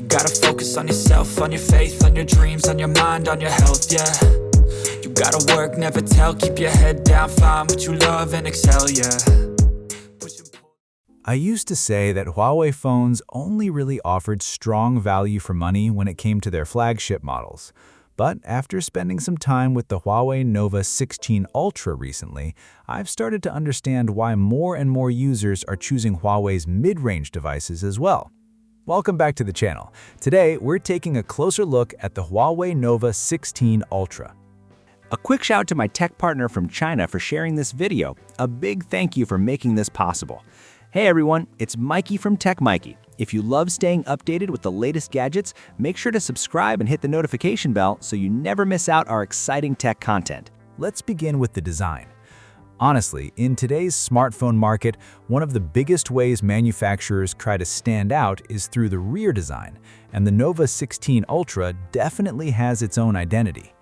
gotta focus on yourself, on your faith, on your dreams, on your mind, on your health, yeah. You gotta work, never tell, keep your head down, find what you love and excel, yeah. I used to say that Huawei phones only really offered strong value for money when it came to their flagship models. But after spending some time with the Huawei Nova 16 Ultra recently, I've started to understand why more and more users are choosing Huawei's mid-range devices as well. Welcome back to the channel. Today, we're taking a closer look at the Huawei Nova 16 Ultra. A quick shout out to my tech partner from China for sharing this video. A big thank you for making this possible. Hey everyone, it's Maiky from techmaiky. If you love staying updated with the latest gadgets, make sure to subscribe and hit the notification bell so you never miss out our exciting tech content. Let's begin with the design. Honestly, in today's smartphone market, one of the biggest ways manufacturers try to stand out is through the rear design, and the Nova 16 Ultra definitely has its own identity.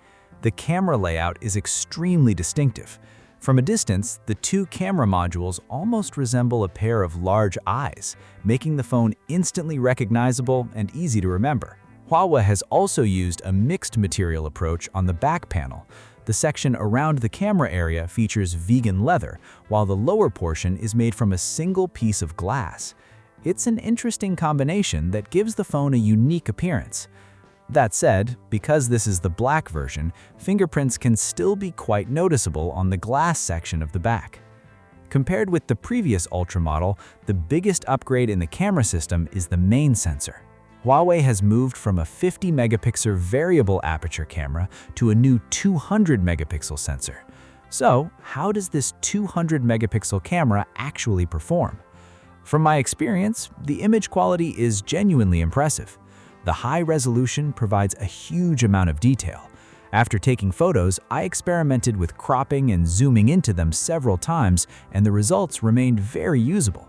The camera layout is extremely distinctive. From a distance, the two camera modules almost resemble a pair of large eyes, making the phone instantly recognizable and easy to remember. Huawei has also used a mixed material approach on the back panel. The section around the camera area features vegan leather, while the lower portion is made from a single piece of glass. It's an interesting combination that gives the phone a unique appearance. That said, because this is the black version, fingerprints can still be quite noticeable on the glass section of the back. Compared with the previous Ultra model, the biggest upgrade in the camera system is the main sensor. Huawei has moved from a 50-megapixel variable aperture camera to a new 200-megapixel sensor. So, how does this 200-megapixel camera actually perform? From my experience, the image quality is genuinely impressive. The high resolution provides a huge amount of detail. After taking photos, I experimented with cropping and zooming into them several times, and the results remained very usable.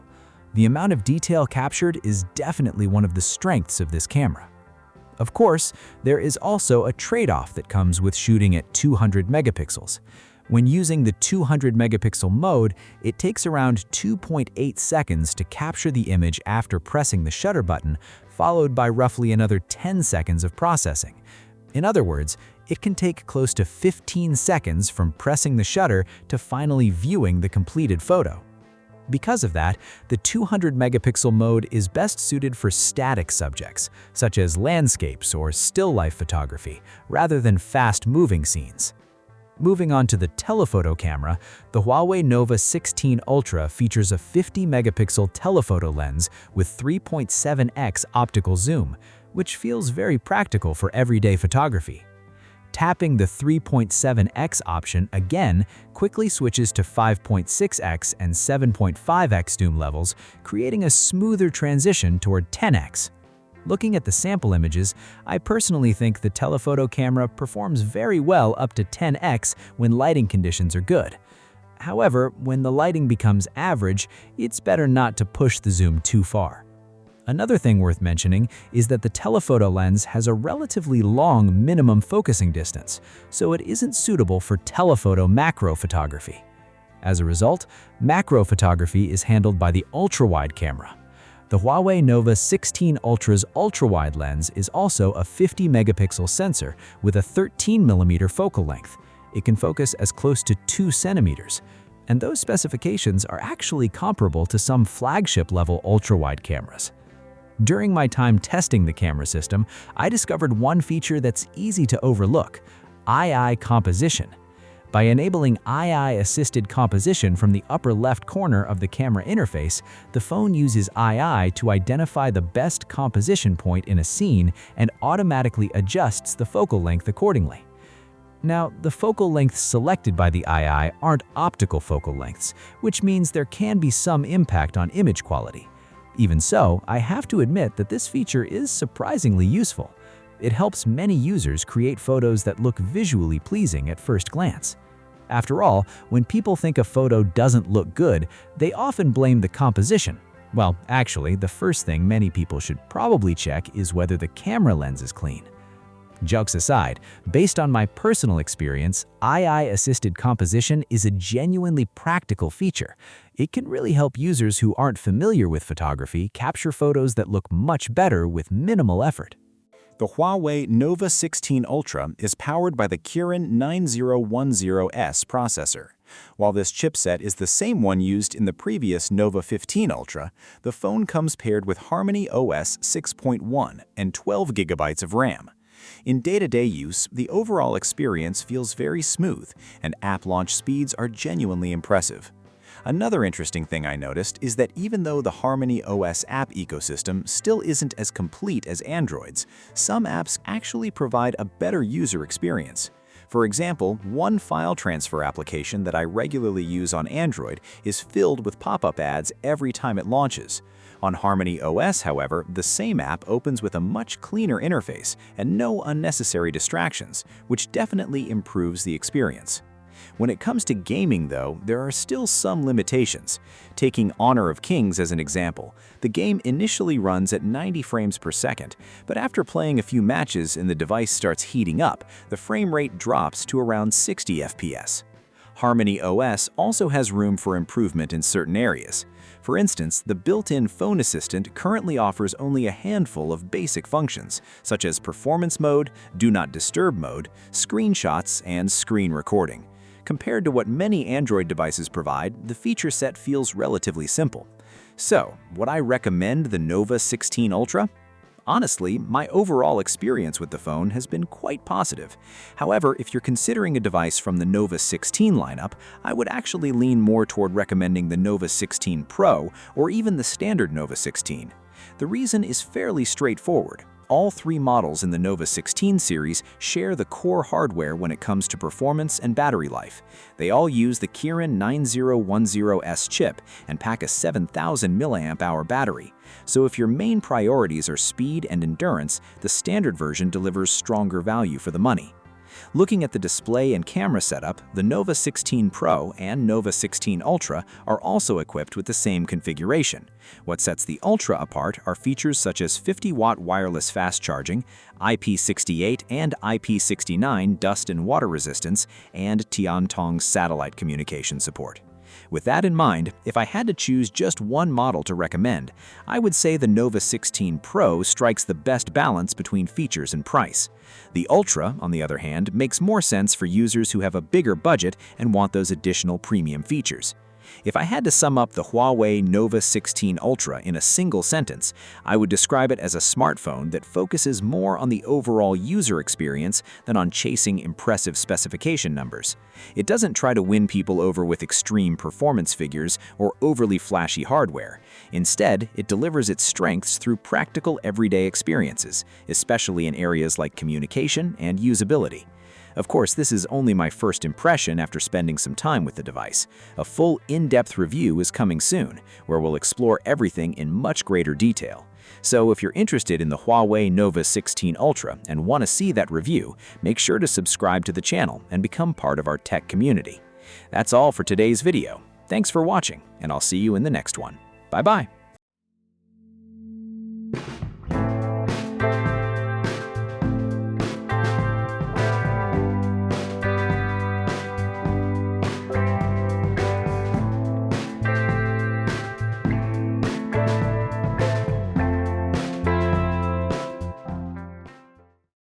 The amount of detail captured is definitely one of the strengths of this camera. Of course, there is also a trade-off that comes with shooting at 200 megapixels. When using the 200-megapixel mode, it takes around 2.8 seconds to capture the image after pressing the shutter button, followed by roughly another 10 seconds of processing. In other words, it can take close to 15 seconds from pressing the shutter to finally viewing the completed photo. Because of that, the 200-megapixel mode is best suited for static subjects, such as landscapes or still life photography, rather than fast-moving scenes. Moving on to the telephoto camera, the Huawei Nova 16 Ultra features a 50-megapixel telephoto lens with 3.7x optical zoom, which feels very practical for everyday photography. Tapping the 3.7x option again quickly switches to 5.6x and 7.5x zoom levels, creating a smoother transition toward 10x. Looking at the sample images, I personally think the telephoto camera performs very well up to 10x when lighting conditions are good. However, when the lighting becomes average, it's better not to push the zoom too far. Another thing worth mentioning is that the telephoto lens has a relatively long minimum focusing distance, so it isn't suitable for telephoto macro photography. As a result, macro photography is handled by the ultra-wide camera. The Huawei Nova 16 Ultra's ultra-wide lens is also a 50-megapixel sensor with a 13mm focal length. It can focus as close to 2 centimeters, and those specifications are actually comparable to some flagship-level ultra-wide cameras. During my time testing the camera system, I discovered one feature that's easy to overlook: eye composition. By enabling eye-assisted composition from the upper left corner of the camera interface, the phone uses eye to identify the best composition point in a scene and automatically adjusts the focal length accordingly. Now, the focal lengths selected by the eye aren't optical focal lengths, which means there can be some impact on image quality. Even so, I have to admit that this feature is surprisingly useful. It helps many users create photos that look visually pleasing at first glance. After all, when people think a photo doesn't look good, they often blame the composition. Well, actually, the first thing many people should probably check is whether the camera lens is clean. Jokes aside, based on my personal experience, AI-assisted composition is a genuinely practical feature. It can really help users who aren't familiar with photography capture photos that look much better with minimal effort. The Huawei Nova 16 Ultra is powered by the Kirin 9010S processor. While this chipset is the same one used in the previous Nova 15 Ultra, the phone comes paired with HarmonyOS 6.1 and 12 GB of RAM. In day-to-day use, the overall experience feels very smooth, and app launch speeds are genuinely impressive. Another interesting thing I noticed is that even though the HarmonyOS app ecosystem still isn't as complete as Android's, some apps actually provide a better user experience. For example, one file transfer application that I regularly use on Android is filled with pop-up ads every time it launches. On HarmonyOS, however, the same app opens with a much cleaner interface and no unnecessary distractions, which definitely improves the experience. When it comes to gaming, though, there are still some limitations. Taking Honor of Kings as an example, the game initially runs at 90 frames per second, but after playing a few matches and the device starts heating up, the frame rate drops to around 60 FPS. HarmonyOS also has room for improvement in certain areas. For instance, the built-in phone assistant currently offers only a handful of basic functions, such as performance mode, do not disturb mode, screenshots, and screen recording. Compared to what many Android devices provide, the feature set feels relatively simple. So, would I recommend the Nova 16 Ultra? Honestly, my overall experience with the phone has been quite positive. However, if you're considering a device from the Nova 16 lineup, I would actually lean more toward recommending the Nova 16 Pro or even the standard Nova 16. The reason is fairly straightforward. All three models in the Nova 16 series share the core hardware when it comes to performance and battery life. They all use the Kirin 9010S chip and pack a 7,000 mAh battery. So if your main priorities are speed and endurance, the standard version delivers stronger value for the money. Looking at the display and camera setup, the Nova 16 Pro and Nova 16 Ultra are also equipped with the same configuration. What sets the Ultra apart are features such as 50-watt wireless fast charging, IP68 and IP69 dust and water resistance, and Tiantong satellite communication support. With that in mind, if I had to choose just one model to recommend, I would say the Nova 16 Pro strikes the best balance between features and price. The Ultra, on the other hand, makes more sense for users who have a bigger budget and want those additional premium features. If I had to sum up the Huawei Nova 16 Ultra in a single sentence, I would describe it as a smartphone that focuses more on the overall user experience than on chasing impressive specification numbers. It doesn't try to win people over with extreme performance figures or overly flashy hardware. Instead, it delivers its strengths through practical everyday experiences, especially in areas like communication and usability. Of course, this is only my first impression after spending some time with the device. A full in-depth review is coming soon, where we'll explore everything in much greater detail. So if you're interested in the Huawei Nova 16 Ultra and want to see that review, make sure to subscribe to the channel and become part of our tech community. That's all for today's video. Thanks for watching, and I'll see you in the next one. Bye-bye.